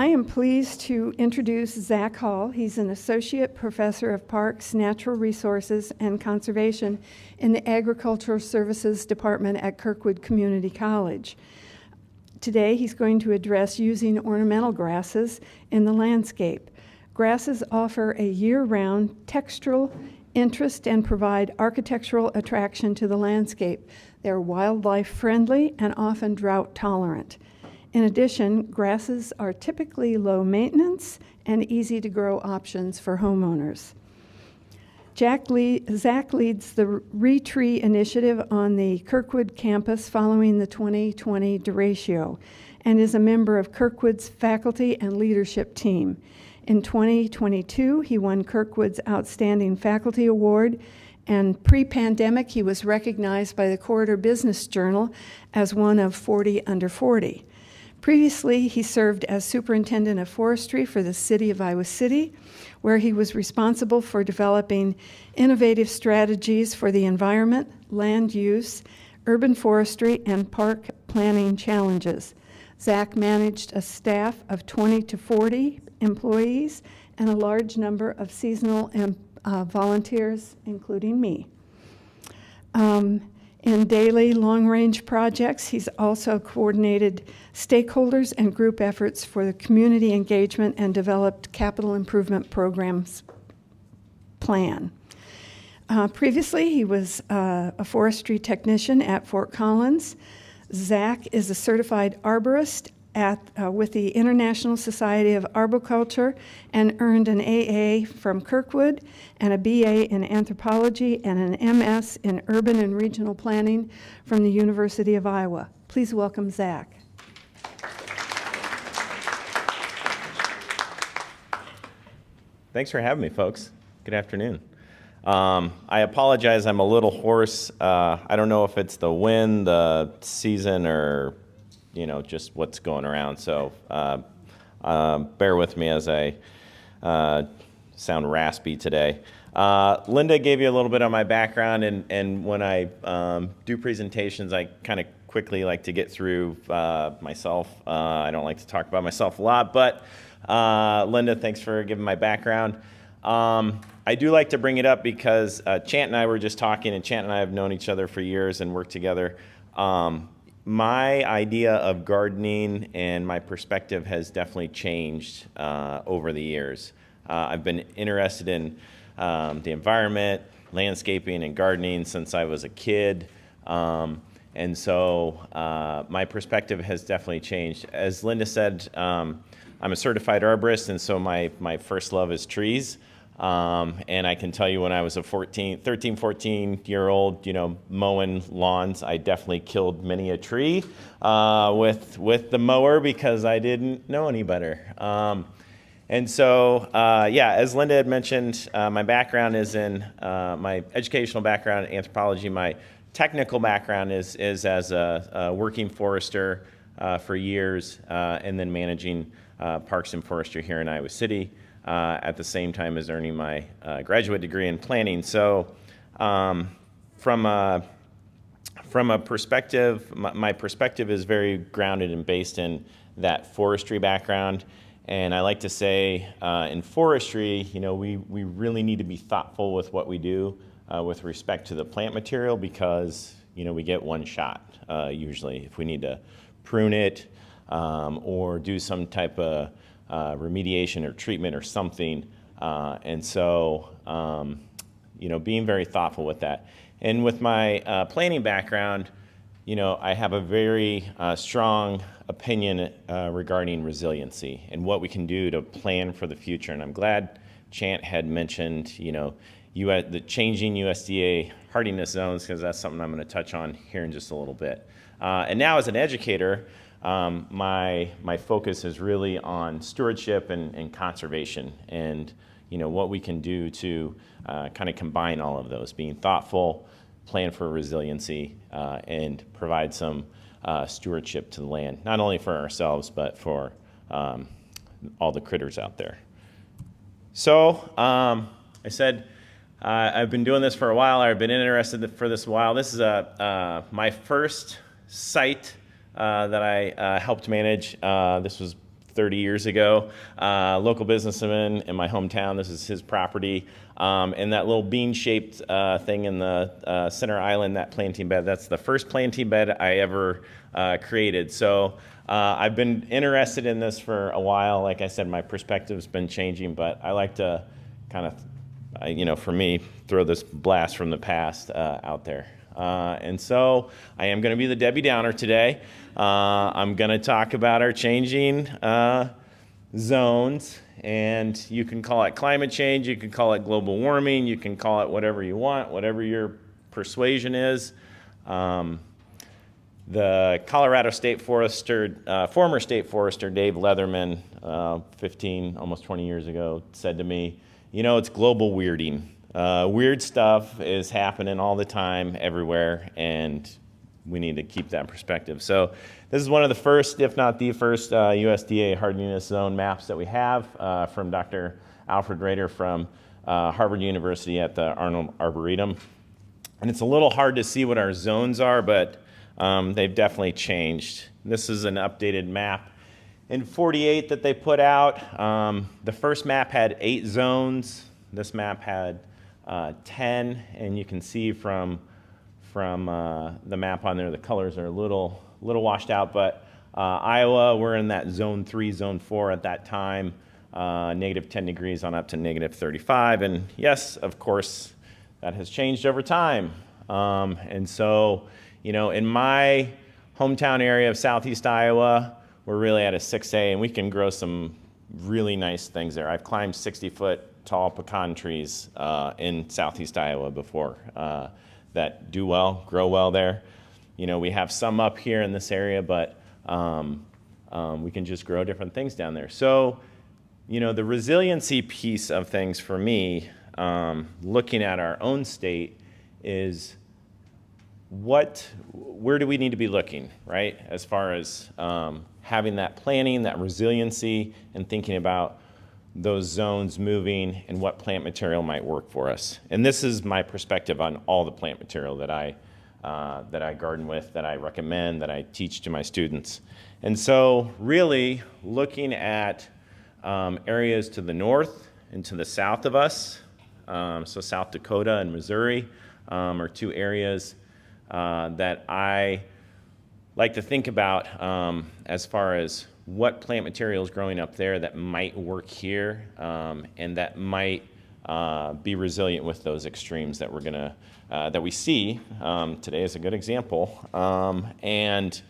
I am pleased to introduce Zac Hall. He's an associate professor of parks, natural resources, and conservation in the Agricultural Services Department at Kirkwood Community College. Today, he's going to address using ornamental grasses in the landscape. Grasses offer a year-round textural interest and provide architectural attraction to the landscape. They're wildlife friendly and often drought tolerant. In addition, grasses are typically low maintenance and easy to grow options for homeowners. Zac leads the Retree initiative on the Kirkwood campus following the 2020 derecho and is a member of Kirkwood's faculty and leadership team. In 2022, he won Kirkwood's Outstanding Faculty Award, and pre-pandemic, he was recognized by the Corridor Business Journal as one of 40 under 40. Previously, he served as Superintendent of Forestry for the City of Iowa City, where he was responsible for developing innovative strategies for the environment, land use, urban forestry, and park planning challenges. Zac managed a staff of 20 to 40 employees and a large number of seasonal volunteers, including me. In daily long-range projects, he's also coordinated stakeholders and group efforts for the community engagement and developed capital improvement programs plan. Previously, he was a forestry technician at Fort Collins. Zac is a certified arborist with the International Society of Arboriculture and earned an AA from Kirkwood and a BA in anthropology and an MS in urban and regional planning from the University of Iowa. Please welcome Zac. Thanks for having me, folks. Good afternoon. I apologize, I'm a little hoarse. I don't know if it's the wind, the season, or just what's going around. So bear with me as I sound raspy today. Linda gave you a little bit on my background, and when I do presentations, I kind of quickly like to get through myself. I don't like to talk about myself a lot, but Linda, thanks for giving my background. I do like to bring it up because Chant and I were just talking, and Chant and I have known each other for years and worked together. My idea of gardening and my perspective has definitely changed over the years. I've been interested in the environment, landscaping, and gardening since I was a kid. And so my perspective has definitely changed. As Linda said, I'm a certified arborist, and so my first love is trees. And I can tell you when I was a 13, 14-year-old, mowing lawns, I definitely killed many a tree with the mower because I didn't know any better. And so, as Linda had mentioned, my background is in my educational background in anthropology. My technical background is as a working forester for years, and then managing parks and forestry here in Iowa City. At the same time as earning my graduate degree in planning. So from a perspective, my perspective is very grounded and based in that forestry background. And I like to say in forestry, we really need to be thoughtful with what we do with respect to the plant material because, we get one shot usually. If we need to prune it or do some type of remediation or treatment or something, and so being very thoughtful with that. And with my planning background, I have a very strong opinion regarding resiliency and what we can do to plan for the future. And I'm glad Chant had mentioned, the changing USDA hardiness zones, because that's something I'm going to touch on here in just a little bit. And now as an educator, my focus is really on stewardship and conservation and what we can do to kind of combine all of those, being thoughtful, plan for resiliency, and provide some stewardship to the land, not only for ourselves but for all the critters out there. So I said I've been doing this for a while. I've been interested for this a while. This is my first site that I helped manage. This was 30 years ago. Local businessman in my hometown. This is his property. And that little bean-shaped thing in the center island, that planting bed, that's the first planting bed I ever created. So I've been interested in this for a while. Like I said, my perspective's been changing, but I like to kind of, for me, throw this blast from the past out there. And so I am going to be the Debbie Downer today. I'm going to talk about our changing zones, and you can call it climate change, you can call it global warming, you can call it whatever you want, whatever your persuasion is. The Colorado State Forester, former State Forester Dave Leatherman, 15, almost 20 years ago, said to me, it's global weirding. Weird stuff is happening all the time, everywhere, and we need to keep that perspective. So this is one of the first, if not the first, USDA hardiness zone maps that we have from Dr. Alfred Rader from Harvard University at the Arnold Arboretum. And it's a little hard to see what our zones are, but they've definitely changed. This is an updated map in 48 that they put out. The first map had 8 zones. This map had 10, and you can see from the map on there, the colors are a little washed out, but Iowa, we're in that zone 3, zone 4 at that time, negative 10 degrees on up to negative 35, and yes, of course, that has changed over time. And so, in my hometown area of southeast Iowa, we're really at a 6A, and we can grow some really nice things there. I've climbed 60-foot tall pecan trees in southeast Iowa before that do well, grow well there. We have some up here in this area, but we can just grow different things down there. So, the resiliency piece of things for me, looking at our own state, is where do we need to be looking, right? As far as having that planning, that resiliency, and thinking about those zones moving and what plant material might work for us. And this is my perspective on all the plant material that I garden with, that I recommend, that I teach to my students. And so really looking at areas to the north and to the south of us, so South Dakota and Missouri are 2 areas that I like to think about as far as what plant material is growing up there that might work here and that might be resilient with those extremes that that we see. Today is a good example, and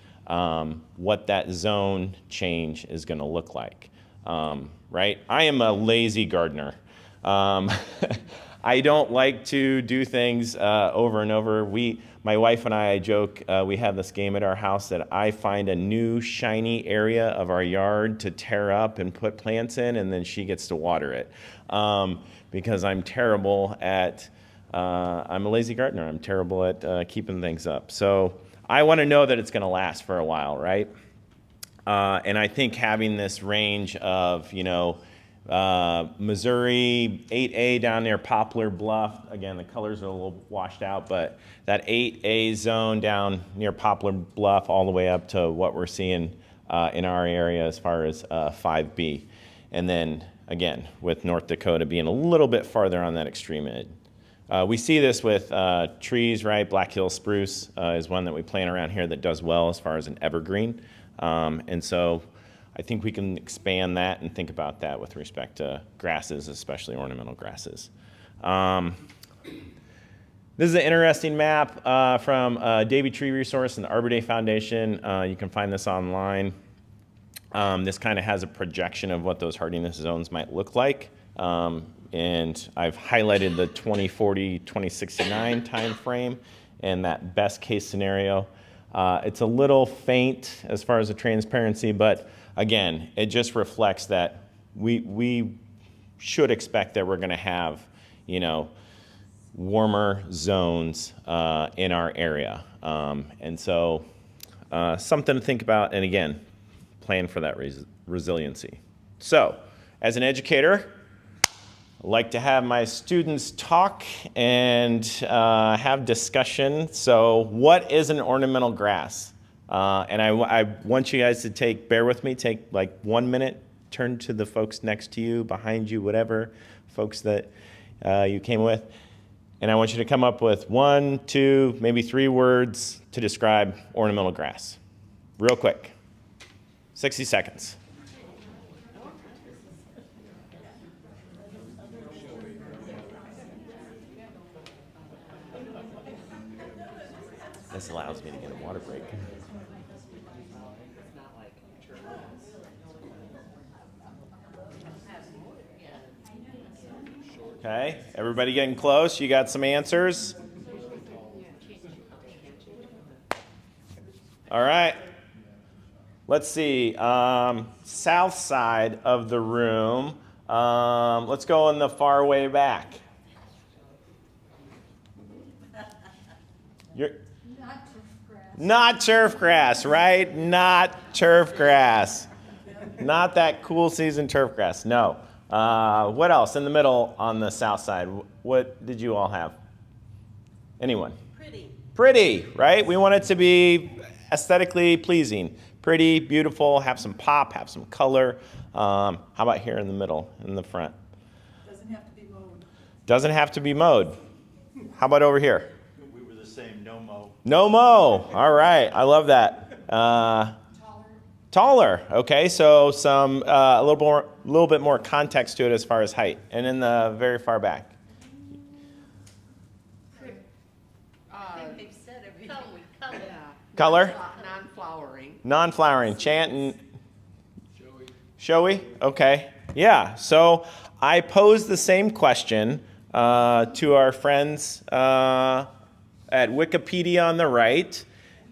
what that zone change is going to look like. Right? I am a lazy gardener. I don't like to do things over and over. My wife and I joke, we have this game at our house that I find a new shiny area of our yard to tear up and put plants in, and then she gets to water it. Because I'm terrible at, I'm a lazy gardener. I'm terrible at keeping things up. So I want to know that it's going to last for a while, right? And I think having this range of, Missouri 8A down near Poplar Bluff. Again, the colors are a little washed out, but that 8A zone down near Poplar Bluff all the way up to what we're seeing in our area as far as 5B. And then, again, with North Dakota being a little bit farther on that extreme edge. We see this with trees, right? Black Hill spruce is one that we plant around here that does well as far as an evergreen. And so I think we can expand that and think about that with respect to grasses, especially ornamental grasses. This is an interesting map from Davy Tree Resource and the Arbor Day Foundation. You can find this online. This kind of has a projection of what those hardiness zones might look like. And I've highlighted the 2040, 2069 time frame and that best case scenario. It's a little faint as far as the transparency, but again, it just reflects that we should expect that we're going to have, warmer zones in our area. And so something to think about, and again, plan for that resiliency. So, as an educator, I like to have my students talk and have discussion. So what is an ornamental grass? And I want you guys to bear with me, take like 1 minute, turn to the folks next to you, behind you, whatever, folks that you came with. And I want you to come up with 1, 2, maybe 3 words to describe ornamental grass. Real quick. 60 seconds. This allows me to get a water break. Okay, everybody getting close? You got some answers? All right. Let's see. South side of the room. Let's go in the far way back. You're not turf grass, right? Not turf grass. Not that cool season turf grass. No. What else in the middle on the south side? What did you all have? Anyone? Pretty. Pretty, right? We want it to be aesthetically pleasing. Pretty, beautiful, have some pop, have some color. How about here in the middle, in the front? Doesn't have to be mowed. Doesn't have to be mowed. How about over here? We were the same, no mow. No mow. All right, I love that. Taller. Okay, so some a little bit more context to it as far as height. And in the very far back. I think they've said everything. Color. Non-flowering. Non-flowering. Chant and showy. Okay. Yeah. So I posed the same question to our friends at Wikipedia on the right.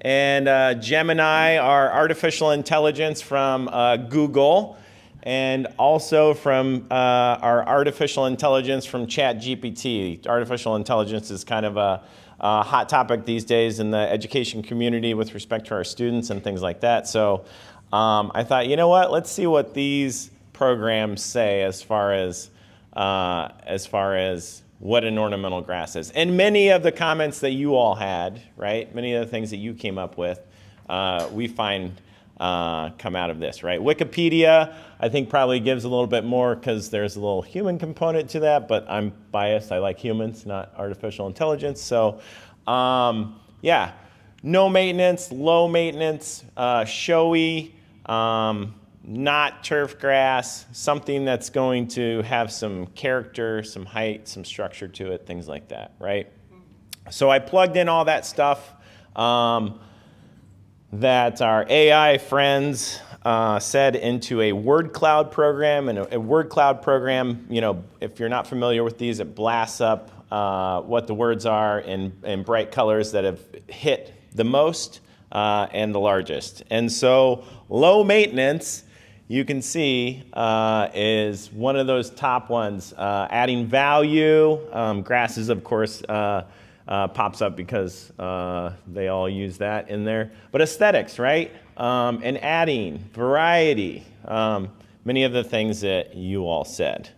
And Gemini, our artificial intelligence from Google, and also from our artificial intelligence from ChatGPT. Artificial intelligence is kind of a hot topic these days in the education community with respect to our students and things like that. So I thought, you know what? Let's see what these programs say as far as what an ornamental grass is. And many of the comments that you all had, right? Many of the things that you came up with, we find come out of this, right? Wikipedia, I think probably gives a little bit more because there's a little human component to that, but I'm biased. I like humans, not artificial intelligence. So, yeah, no maintenance, low maintenance, showy, not turf grass, something that's going to have some character, some height, some structure to it, things like that, right? So I plugged in all that stuff that our AI friends said into a word cloud program. And a word cloud program, you know, if you're not familiar with these, it blasts up what the words are in bright colors that have hit the most and the largest. And so low maintenance, you can see, is one of those top ones. Adding value, grasses, of course, pops up because they all use that in there. But aesthetics, right? And adding variety, many of the things that you all said.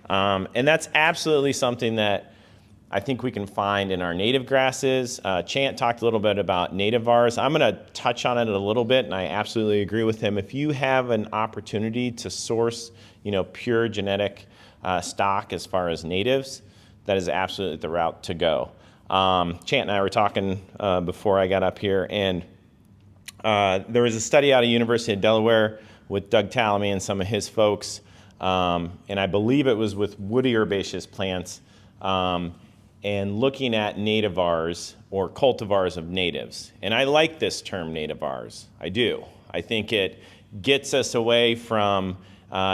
And that's absolutely something that I think we can find in our native grasses. Chant talked a little bit about nativars. I'm going to touch on it a little bit, and I absolutely agree with him. If you have an opportunity to source, you know, pure genetic stock as far as natives, that is absolutely the route to go. Chant and I were talking before I got up here, and there was a study out of University of Delaware with Doug Tallamy and some of his folks, and I believe it was with woody herbaceous plants, and looking at nativars or cultivars of natives. And I like this term nativars. I do. I think it gets us away from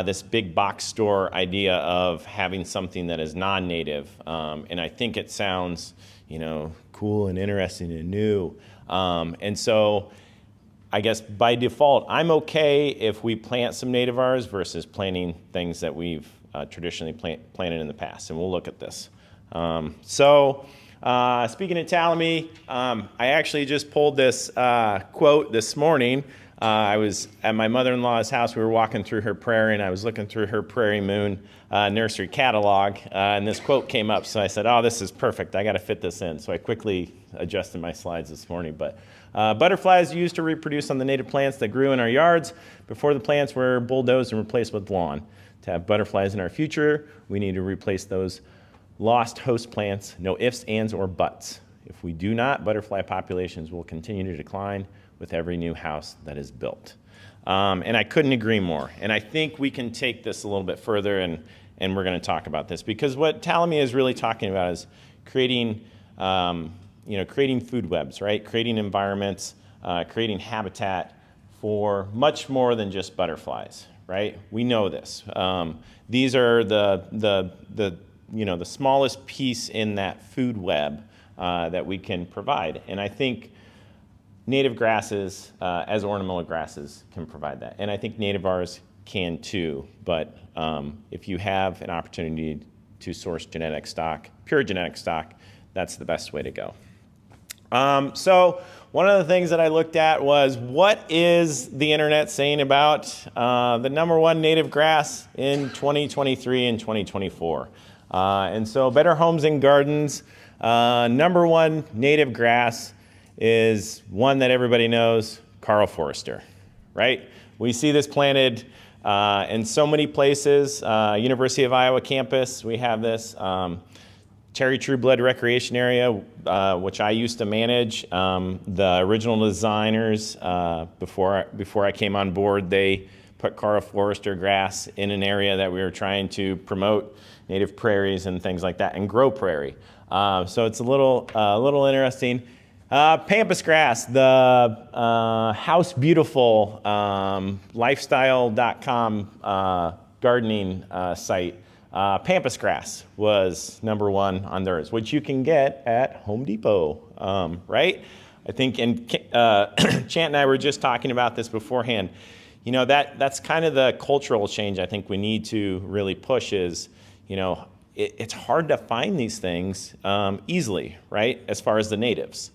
this big box store idea of having something that is non-native. And I think it sounds, you know, cool and interesting and new. And so I guess by default, I'm okay if we plant some nativars versus planting things that we've traditionally planted in the past. And we'll look at this. Speaking of Tallamy, I actually just pulled this quote this morning I was at my mother-in-law's house. We were walking through her prairie, and I was looking through her Prairie Moon nursery catalog, and this quote came up. So I said, oh, this is perfect. I got to fit this in. So I quickly adjusted my slides this morning. But butterflies used to reproduce on the native plants that grew in our yards before the plants were bulldozed and replaced with lawn. To have butterflies in our future, we need to replace those lost host plants. No ifs, ands, or buts. If we do not, butterfly populations will continue to decline with every new house that is built. And I couldn't agree more. And I think we can take this a little bit further, and we're going to talk about this. Because what Talamia is really talking about is creating, creating food webs, right? Creating environments, creating habitat for much more than just butterflies, right? We know this. These are the smallest piece in that food web that we can provide. And I think native grasses, as ornamental grasses, can provide that. And I think nativars can too. But if you have an opportunity to source genetic stock, pure genetic stock, that's the best way to go. So one of the things that I looked at was, what is the internet saying about the #1 native grass in 2023 and 2024? And so Better Homes and Gardens, #1 native grass is one that everybody knows, Karl Forester, right? We see this planted in so many places. University of Iowa campus, we have this. Cherry True Blood Recreation Area, which I used to manage. The original designers, before I came on board, they put Karl Forester grass in an area that we were trying to promote native prairies and things like that, and grow prairie. So it's a little interesting. Pampas grass, the House Beautiful lifestyle.com gardening site. Pampas grass was #1 on theirs, which you can get at Home Depot, right? I think, and Chant and I were just talking about this beforehand. You know, that's kind of the cultural change I think we need to really push is, it's hard to find these things easily, right, as far as the natives.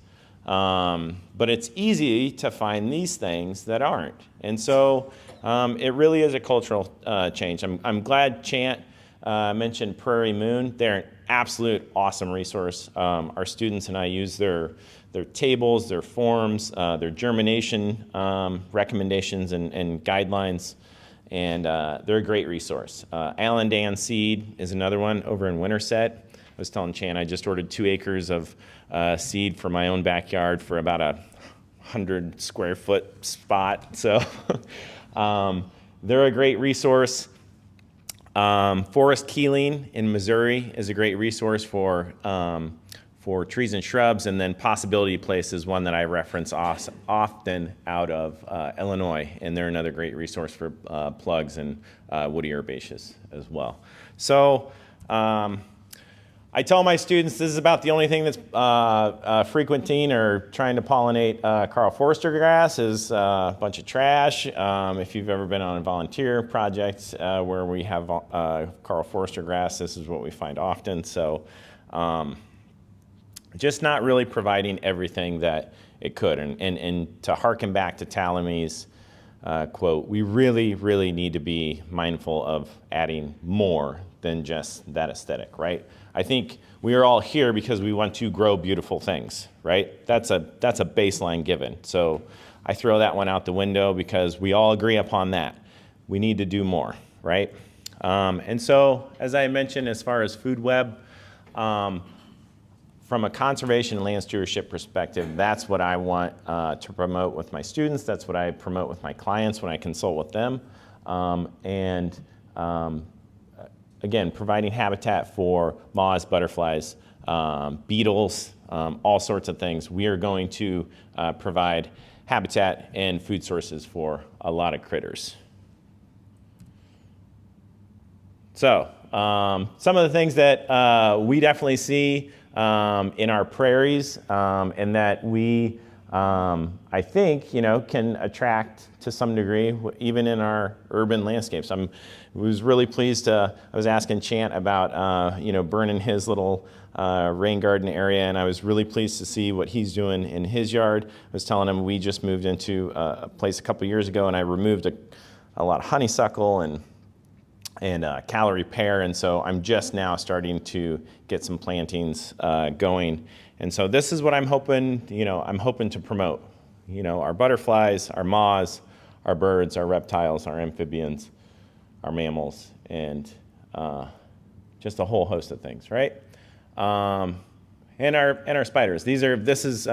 But it's easy to find these things that aren't. And so it really is a cultural change. I'm glad Chant mentioned Prairie Moon. They're an absolute awesome resource. Our students and I use their tables, their forms, their germination recommendations and guidelines, and they're a great resource. Allendan Seed is another one over in Winterset. I was telling Chan I just ordered 2 acres of seed for my own backyard for about a 100 square foot spot. So they're a great resource. Forest Keeling in Missouri is a great resource for trees and shrubs, and then Possibility Place is one that I reference often out of Illinois, and they're another great resource for plugs and woody herbaceous as well. So I tell my students this is about the only thing that's frequenting or trying to pollinate Karl Forester grass is a bunch of trash. If you've ever been on a volunteer project where we have Karl Forester grass, this is what we find often. So just not really providing everything that it could. And to harken back to Talami's quote, we really, really need to be mindful of adding more than just that aesthetic, right? I think we are all here because we want to grow beautiful things, right? That's a baseline given. So I throw that one out the window because we all agree upon that. We need to do more, right? And so, as I mentioned, as far as food web, from a conservation and land stewardship perspective, that's what I want to promote with my students. That's what I promote with my clients when I consult with them. Again, providing habitat for moths, butterflies, beetles, all sorts of things. We are going to provide habitat and food sources for a lot of critters. So some of the things that we definitely see in our prairies and that we I think, can attract to some degree, even in our urban landscapes. I was really pleased I was asking Chant about, burning his little rain garden area, and I was really pleased to see what he's doing in his yard. I was telling him we just moved into a place a couple years ago, and I removed a lot of honeysuckle and calorie pear, and so I'm just now starting to get some plantings going. And so this is what I'm hoping to promote. Our butterflies, our moths, our birds, our reptiles, our amphibians, our mammals, and just a whole host of things, right? And our spiders. This is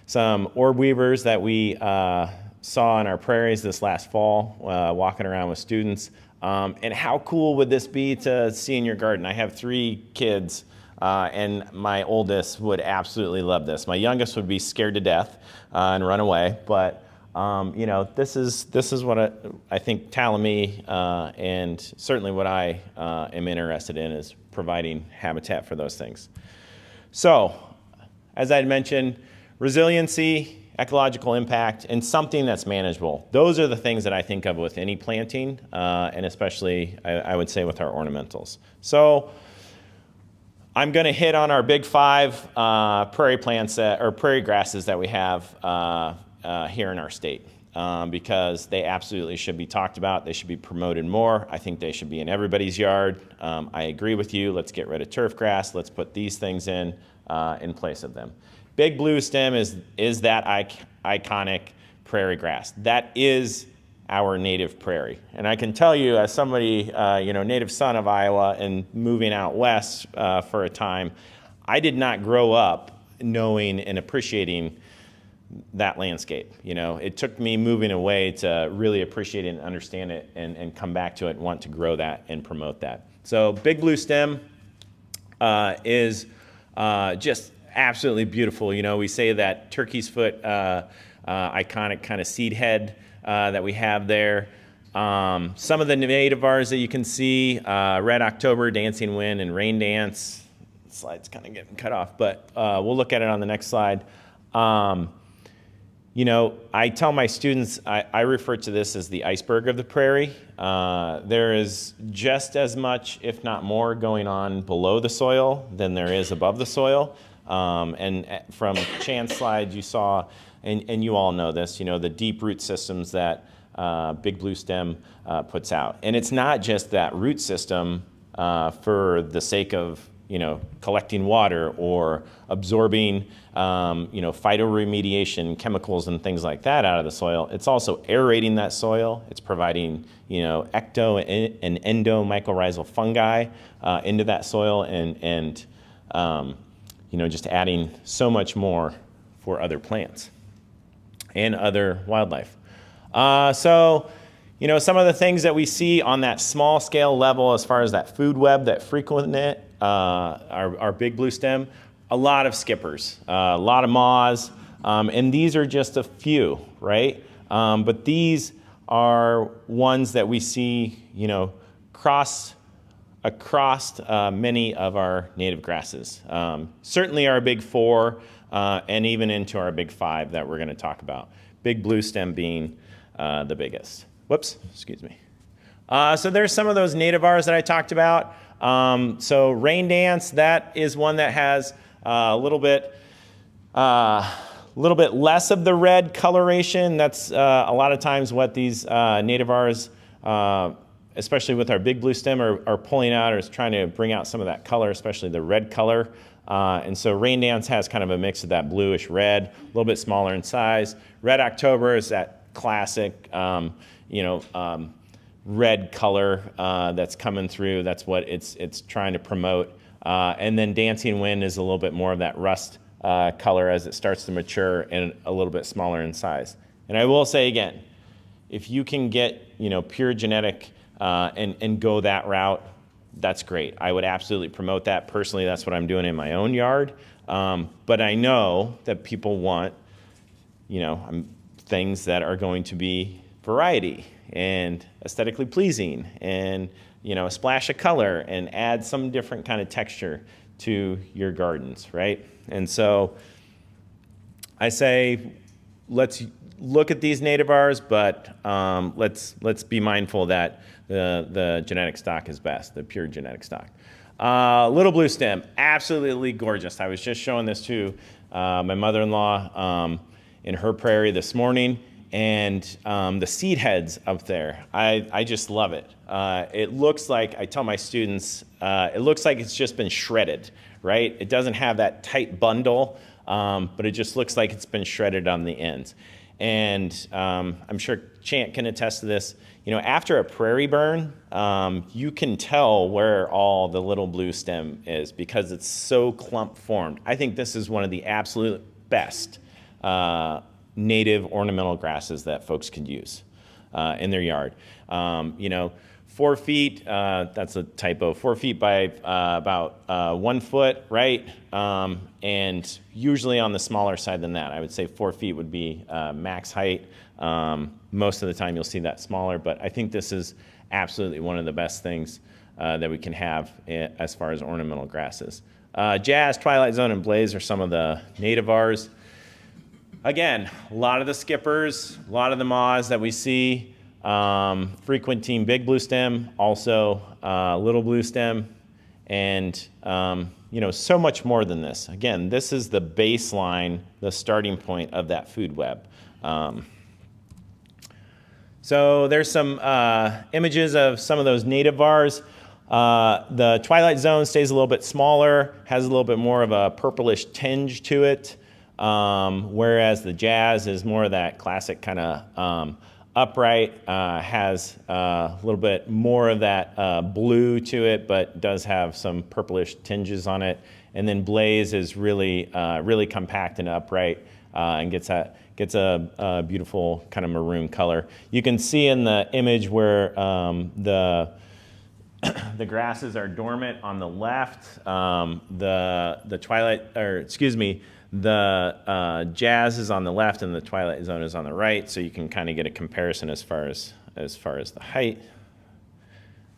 some orb weavers that we saw in our prairies this last fall, walking around with students. And how cool would this be to see in your garden? I have 3 kids, and my oldest would absolutely love this. My youngest would be scared to death and run away. But this is what I think Talamy and certainly what I am interested in is providing habitat for those things. So, as I had mentioned, resiliency, ecological impact, and something that's manageable. Those are the things that I think of with any planting, and especially, I would say, with our ornamentals. So I'm going to hit on our big 5 prairie plants or prairie grasses that we have here in our state, because they absolutely should be talked about. They should be promoted more. I think they should be in everybody's yard. I agree with you. Let's get rid of turf grass. Let's put these things in place of them. Big blue stem is that iconic prairie grass. That is our native prairie. And I can tell you, as somebody, native son of Iowa and moving out west for a time, I did not grow up knowing and appreciating that landscape. It took me moving away to really appreciate it and understand it and come back to it and want to grow that and promote that. So big blue stem is just absolutely beautiful. We say that turkey's foot iconic kind of seed head that we have there. Some of the nativars that you can see, Red October, Dancing Wind, and Rain Dance. The slide's kind of getting cut off, but we'll look at it on the next slide. I tell my students, I refer to this as the iceberg of the prairie. There is just as much, if not more, going on below the soil than there is above the soil. And from Chan's slide, you saw, and you all know this, the deep root systems that big blue stem puts out. And it's not just that root system for the sake of, collecting water or absorbing, phytoremediation chemicals and things like that out of the soil. It's also aerating that soil. It's providing, ecto and endo mycorrhizal fungi into that soil and just adding so much more for other plants and other wildlife. Some of the things that we see on that small scale level as far as that food web that frequent it, our big blue stem, a lot of skippers, a lot of moths, and these are just a few, right? But these are ones that we see, across many of our native grasses. Certainly our big 4 and even into our big 5 that we're going to talk about. Big blue stem being the biggest. Whoops, excuse me. So there's some of those nativars that I talked about. So Rain Dance, that is one that has a little bit less of the red coloration. That's a lot of times what these nativars, especially with our big blue stem, are pulling out or is trying to bring out some of that color, especially the red color. And so Rain Dance has kind of a mix of that bluish red, a little bit smaller in size. Red October is that classic, red color that's coming through. That's what it's trying to promote. And then Dancing Wind is a little bit more of that rust color as it starts to mature and a little bit smaller in size. And I will say again, if you can get pure genetic and go that route, that's great. I would absolutely promote that. Personally, that's what I'm doing in my own yard. But I know that people want, things that are going to be variety and aesthetically pleasing and, a splash of color and add some different kind of texture to your gardens, right? And so I say, let's look at these nativars, but let's be mindful that the genetic stock is best, the pure genetic stock. Little blue stem, absolutely gorgeous. I was just showing this to my mother-in-law in her prairie this morning, and the seed heads up there, I just love it. It looks like, I tell my students, it looks like it's just been shredded, right? It doesn't have that tight bundle, but it just looks like it's been shredded on the ends. And I'm sure Chant can attest to this. You know, after a prairie burn, you can tell where all the little blue stem is because it's so clump formed. I think this is one of the absolute best native ornamental grasses that folks could use in their yard. You know, 4 feet, that's a typo, 4 feet by about 1 foot, right? And usually on the smaller side than that. I would say 4 feet would be max height. Most of the time you'll see that smaller, but I think this is absolutely one of the best things that we can have as far as ornamental grasses. Jazz, Twilight Zone, and Blaze are some of the nativars. Again, a lot of the skippers, a lot of the moths that we see, frequenting big blue stem, also little blue stem, and you know, so much more than this. Again, this is the baseline, the starting point of that food web. So there's some images of some of those nativars. The Twilight Zone stays a little bit smaller, has a little bit more of a purplish tinge to it, whereas the Jazz is more of that classic kind of upright, has a little bit more of that blue to it, but does have some purplish tinges on it. And then Blaze is really, really compact and upright, and gets a beautiful kind of maroon color. You can see in the image where the grasses are dormant on the left. The Jazz is on the left and the Twilight Zone is on the right, so you can kind of get a comparison as far as the height.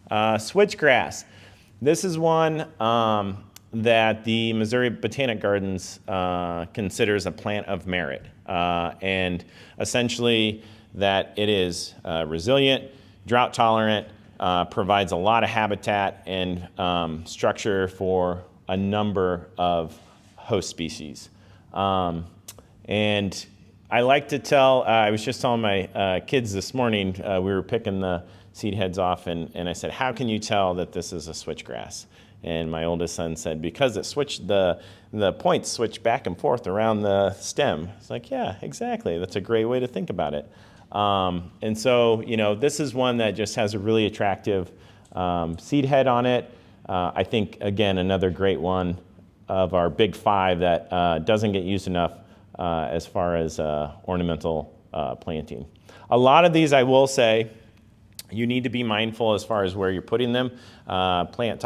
Switchgrass. This is one that the Missouri Botanic Gardens considers a plant of merit, and essentially that it is resilient, drought tolerant, provides a lot of habitat and structure for a number of host species. And I like to tell, I was just telling my kids this morning, we were picking the seed heads off, and I said, how can you tell that this is a switchgrass? And my oldest son said, because it switched, the points switch back and forth around the stem. It's like, yeah, exactly. That's a great way to think about it. And so, you know, this is one that just has a really attractive seed head on it. I think, again, another great one of our big five that doesn't get used enough as far as ornamental planting. A lot of these, I will say, you need to be mindful as far as where you're putting them. Chant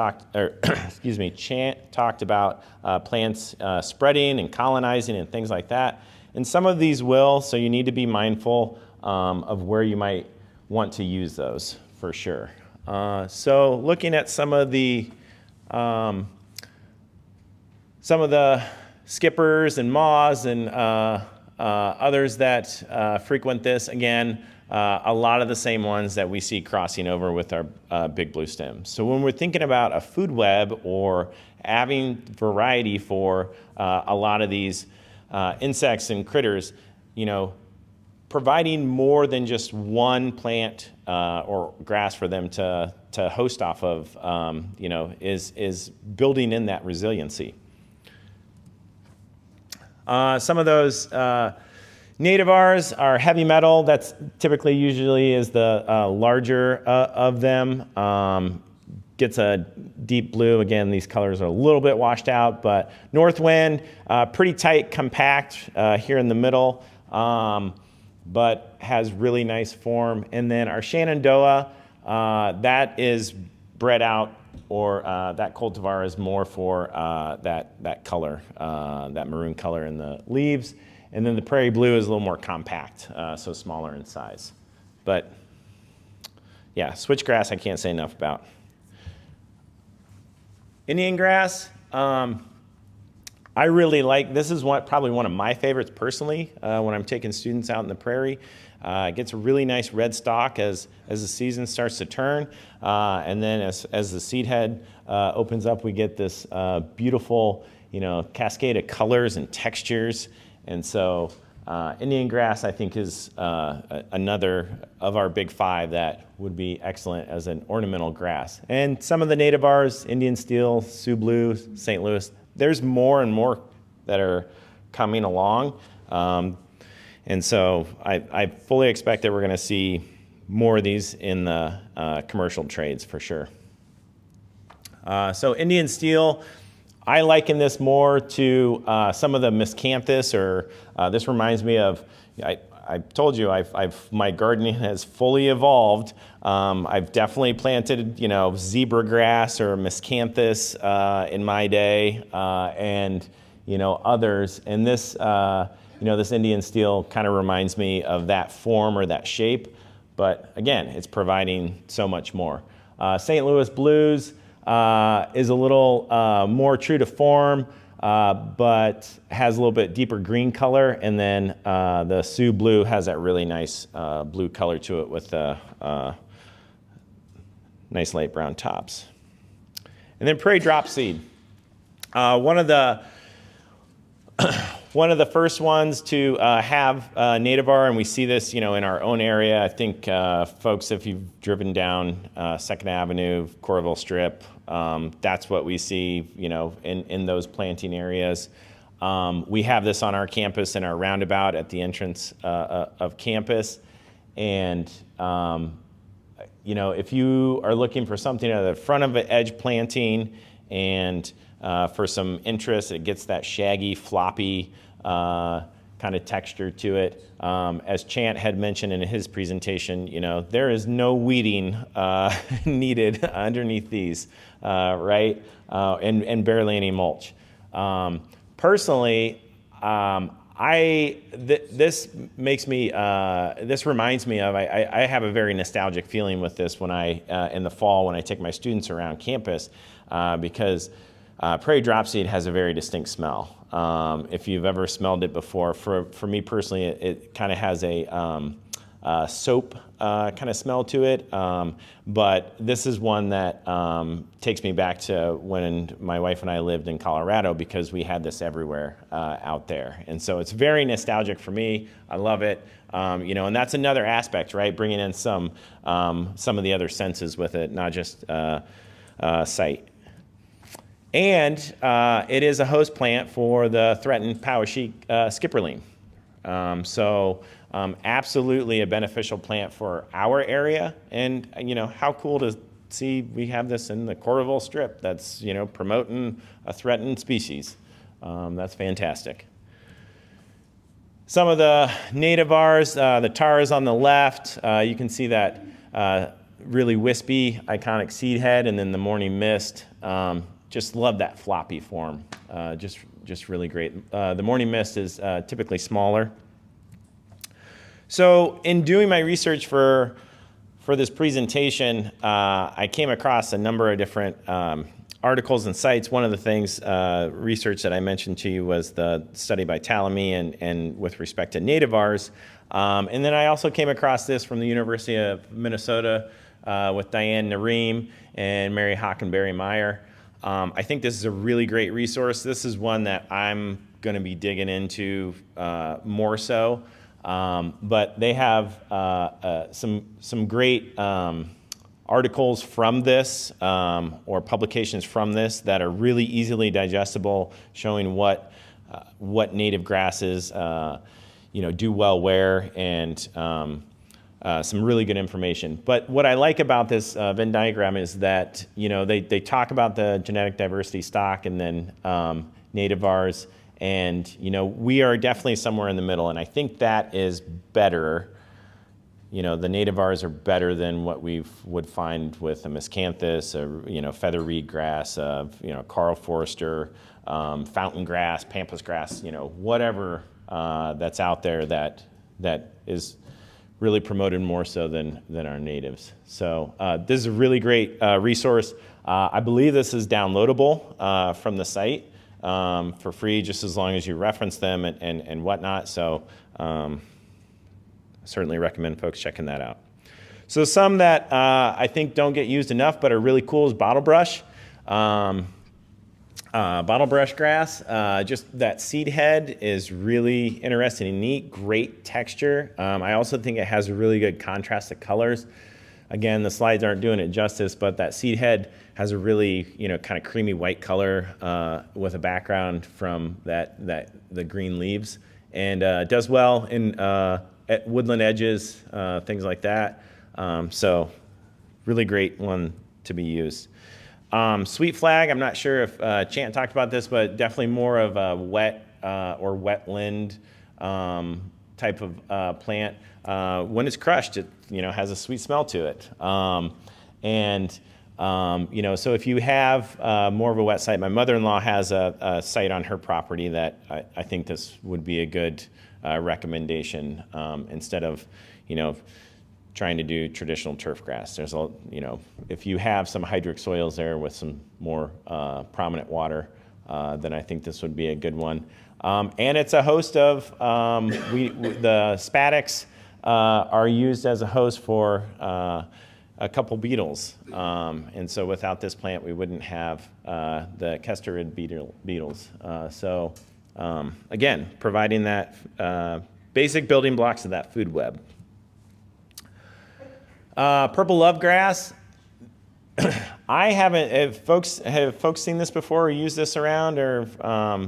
talked about plants spreading and colonizing and things like that. And some of these will, so you need to be mindful of where you might want to use those for sure. So looking at some of the skippers and moths and others that frequent this, again, a lot of the same ones that we see crossing over with our big blue stems. So when we're thinking about a food web or having variety for a lot of these insects and critters, you know, providing more than just one plant or grass for them to host off of, you know, is building in that resiliency. Some of those nativars are heavy metal. That's typically usually is the larger of them. Gets a deep blue. Again, these colors are a little bit washed out, but Northwind, pretty tight, compact here in the middle, but has really nice form. And then our Shenandoah, that is bred out, or that cultivar is more for that color, that maroon color in the leaves. And then the Prairie Blue is a little more compact, so smaller in size. But yeah, switchgrass I can't say enough about. Indian grass, I really like, this is probably one of my favorites personally when I'm taking students out in the prairie. It gets a really nice red stalk as the season starts to turn. And then as the seed head opens up, we get this beautiful, cascade of colors and textures. And so Indian grass, I think, is another of our big five that would be excellent as an ornamental grass. And some of the nativars, Indian steel, Sioux blue, St. Louis, there's more and more that are coming along. And so I fully expect that we're going to see more of these in the commercial trades for sure. So Indian steel, I liken this more to some of the miscanthus, or this reminds me of, I told you my gardening has fully evolved. I've definitely planted, zebra grass or miscanthus in my day, and others. And this, this Indian steel kind of reminds me of that form or that shape. But again, it's providing so much more. St. Louis blues is a little more true to form, but has a little bit deeper green color. And then the Sioux blue has that really nice blue color to it with nice light brown tops. And then prairie drop seed. One of the first ones to have nativar, and we see this, in our own area. I think folks, if you've driven down 2nd Avenue, Coralville Strip, that's what we see, in those planting areas. We have this on our campus in our roundabout at the entrance of campus. And, if you are looking for something at the front of an edge planting and for some interest, it gets that shaggy, floppy kind of texture to it. As Chant had mentioned in his presentation, there is no weeding needed underneath these, right? And barely any mulch. Personally, this reminds me of, I have a very nostalgic feeling with this when in the fall when I take my students around campus, because prairie dropseed has a very distinct smell. If you've ever smelled it before, for me personally, it kind of has a soap kind of smell to it. But this is one that takes me back to when my wife and I lived in Colorado, because we had this everywhere out there. And so it's very nostalgic for me. I love it. And that's another aspect, right? Bringing in some of the other senses with it, not just sight. And it is a host plant for the threatened Poweshiek skipperling. Absolutely a beneficial plant for our area. And, how cool to see we have this in the Coralville Strip that's, promoting a threatened species. That's fantastic. Some of the nativars, the taras on the left, you can see that really wispy, iconic seed head, and then the morning mist. Just love that floppy form. Just really great. The morning mist is typically smaller. So in doing my research for this presentation, I came across a number of different articles and sites. One of the things, research that I mentioned to you, was the study by Talamy and with respect to nativars. And then I also came across this from the University of Minnesota with Diane Nareem and Mary Hockenberry-Meyer. I think this is a really great resource. This is one that I'm going to be digging into more so. But they have some great articles from this or publications from this that are really easily digestible, showing what native grasses do well where, and some really good information. But what I like about this Venn diagram is that they talk about the genetic diversity stock and then nativars. And, we are definitely somewhere in the middle, and I think that is better. The nativars are better than what we would find with a miscanthus, feather reed grass, Carl Forster, fountain grass, pampas grass, whatever that's out there that is really promoted more so than our natives. So this is a really great resource. I believe this is downloadable from the site. for free, just as long as you reference them and whatnot. So I certainly recommend folks checking that out. So some that I think don't get used enough but are really cool is bottle brush. Bottle brush grass, just that seed head is really interesting and neat, great texture. I also think it has a really good contrast of colors. Again, the slides aren't doing it justice, but that seed head has a really, kind of creamy white color with a background from the green leaves, and does well in at woodland edges, things like that. So really great one to be used. Sweet flag, I'm not sure if Chant talked about this, but definitely more of a wet or wetland type of plant. When it's crushed, it has a sweet smell to it. So if you have more of a wet site, my mother-in-law has a site on her property that I think this would be a good recommendation instead of, trying to do traditional turf grass. There's if you have some hydric soils there with some more prominent water, then I think this would be a good one. And it's a host of, the spatics are used as a host for a couple beetles. And so without this plant, we wouldn't have the Kestorid beetles. Again, providing that basic building blocks of that food web. Purple love grass. I haven't. Have folks seen this before or used this around? Or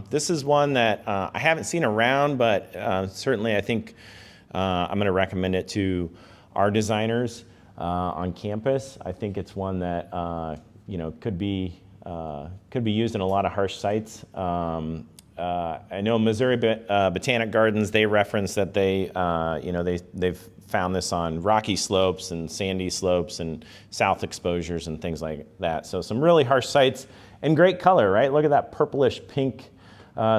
this is one that I haven't seen around, but certainly I think I'm going to recommend it to our designers on campus. I think it's one that could be used in a lot of harsh sites. I know Missouri Botanic Gardens. They reference that they've found this on rocky slopes and sandy slopes and south exposures and things like that. So some really harsh sites and great color, right? Look at that purplish pink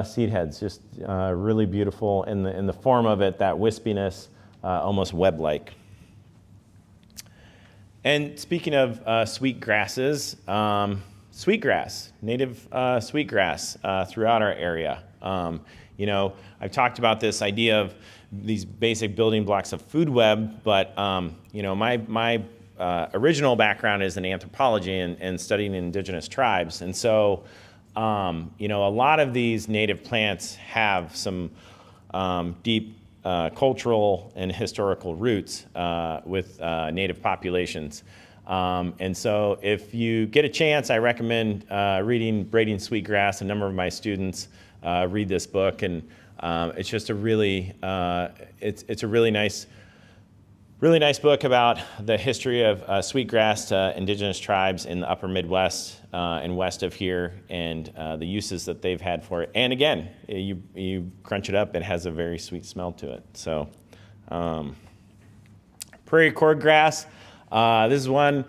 seed heads, just really beautiful in the form of it, that wispiness, almost web-like. And speaking of sweet grasses, sweetgrass, native sweetgrass throughout our area. I've talked about this idea of these basic building blocks of food web, but my original background is in anthropology and studying indigenous tribes, and so a lot of these native plants have some deep cultural and historical roots with native populations. And so if you get a chance, I recommend reading Braiding Sweetgrass. A number of my students read this book, and it's just a really it's a really nice book about the history of sweetgrass to indigenous tribes in the upper Midwest and west of here, and the uses that they've had for it. And again, you crunch it up, it has a very sweet smell to it. So prairie cordgrass. This is one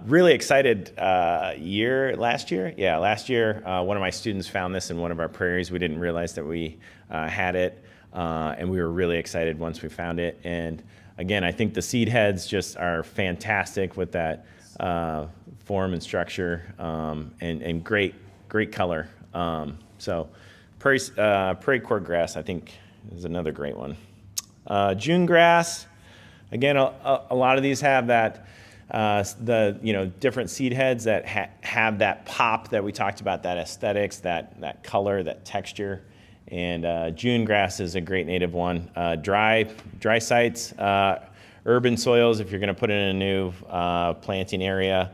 really excited last year. Yeah, last year, one of my students found this in one of our prairies. We didn't realize that we had it, and we were really excited once we found it. And again, I think the seed heads just are fantastic with that form and structure, and great color. So prairie cordgrass, I think, is another great one. June grass. Again, a lot of these have that, different seed heads that have that pop that we talked about, that aesthetics, that color, that texture. And June grass is a great native one. Dry sites, urban soils, if you're going to put it in a new planting area,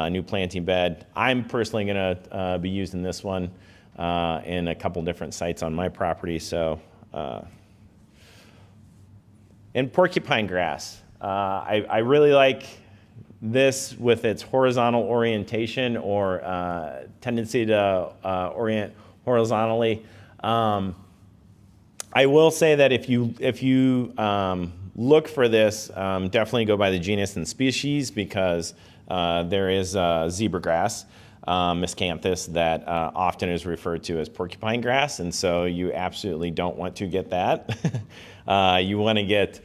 new planting bed. I'm personally going to be using this one in a couple different sites on my property. So. And porcupine grass. I really like this with its horizontal orientation or tendency to orient horizontally. I will say that if you look for this, definitely go by the genus and species, because there is zebra grass, miscanthus, that often is referred to as porcupine grass, and so you absolutely don't want to get that. You want to get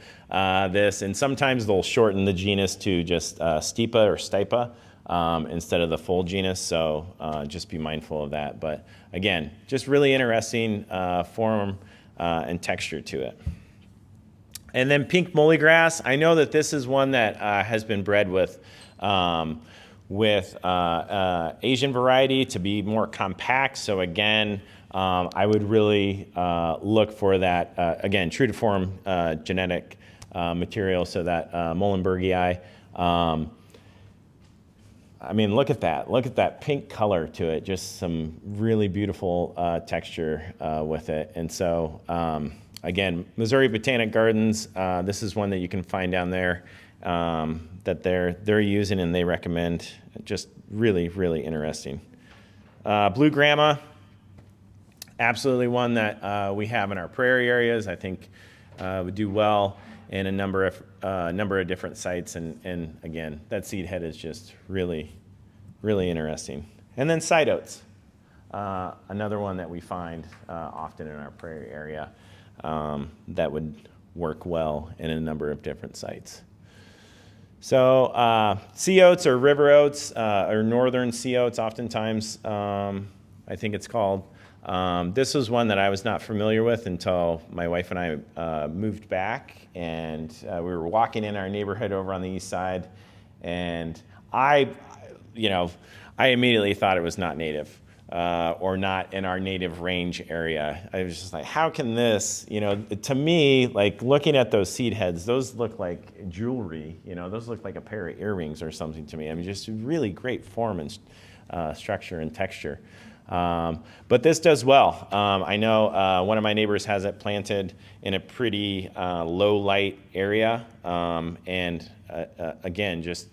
this, and sometimes they'll shorten the genus to just stipa or stipa, instead of the full genus, so just be mindful of that. But again, just really interesting form and texture to it. And then pink muleygrass. I know that this is one that has been bred with Asian variety to be more compact. So again, I would really look for that, again, true to form genetic material, so that Molenbergii. I mean, look at that. Look at that pink color to it. Just some really beautiful texture with it. And so, again, Missouri Botanic Gardens, this is one that you can find down there that they're using and they recommend. Just really, really interesting. Blue Grama, absolutely one that we have in our prairie areas. I think would do well in a number of different sites. And again, that seed head is just really, really interesting. And then side oats, another one that we find often in our prairie area. That would work well in a number of different sites. So sea oats or river oats or northern sea oats oftentimes, I think it's called. This was one that I was not familiar with until my wife and I moved back, and we were walking in our neighborhood over on the east side, and I immediately thought it was not native. Or not in our native range area. I was just like, how can this, to me, like looking at those seed heads, those look like jewelry, those look like a pair of earrings or something to me. I mean, just really great form and structure and texture. But this does well. I know one of my neighbors has it planted in a pretty low light area. And again, just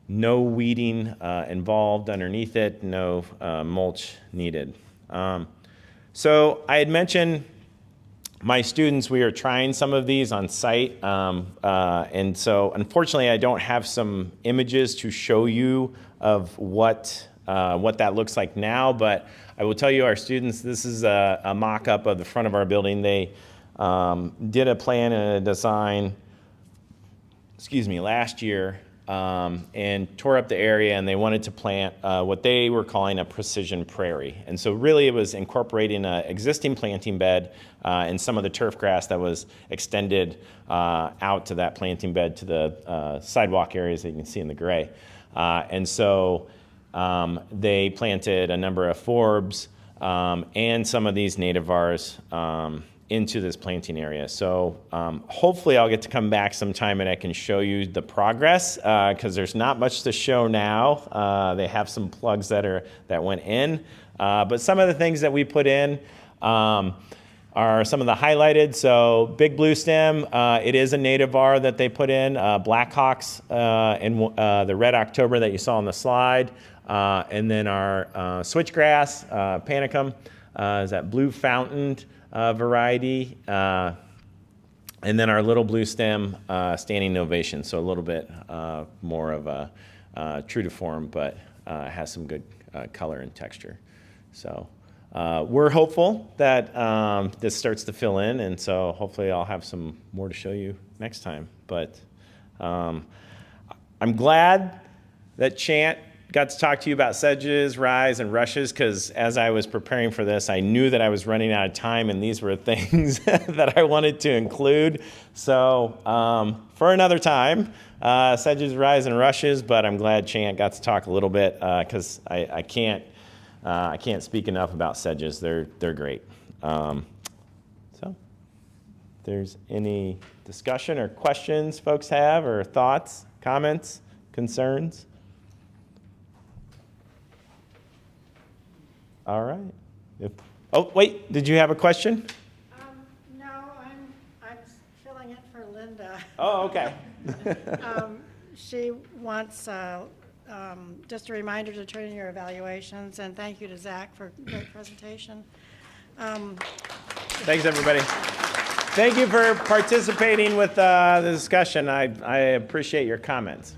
no weeding involved underneath it, no mulch needed. So I had mentioned my students, we are trying some of these on site. And so unfortunately, I don't have some images to show you of what that looks like now, but I will tell you our students, this is a mock-up of the front of our building. They did a plan and a design, last year, and tore up the area, and they wanted to plant what they were calling a precision prairie. And so really it was incorporating an existing planting bed and some of the turf grass that was extended out to that planting bed to the sidewalk areas that you can see in the gray. And so they planted a number of forbs and some of these nativars into this planting area. So hopefully I'll get to come back sometime and I can show you the progress because there's not much to show now. They have some plugs that went in. But some of the things that we put in are some of the highlighted. So big blue stem, it is a nativar that they put in. Blackhawks and the red October that you saw on the slide. And then our switchgrass, panicum, is that blue fountained variety, and then our little blue stem standing ovation, so a little bit more of a true to form, but has some good color and texture. So we're hopeful that this starts to fill in, and so hopefully I'll have some more to show you next time. But I'm glad that Chant got to talk to you about sedges, rye, and rushes, because as I was preparing for this, I knew that I was running out of time, and these were things that I wanted to include. So for another time, sedges, rye, and rushes, but I'm glad Chant got to talk a little bit, because I can't speak enough about sedges. They're great. So if there's any discussion or questions folks have, or thoughts, comments, concerns? All right. Oh, wait, did you have a question? No, I'm filling in for Linda. Oh, okay. She wants just a reminder to turn in your evaluations, and thank you to Zac for a great presentation. Thanks, everybody. Thank you for participating with the discussion. I appreciate your comments.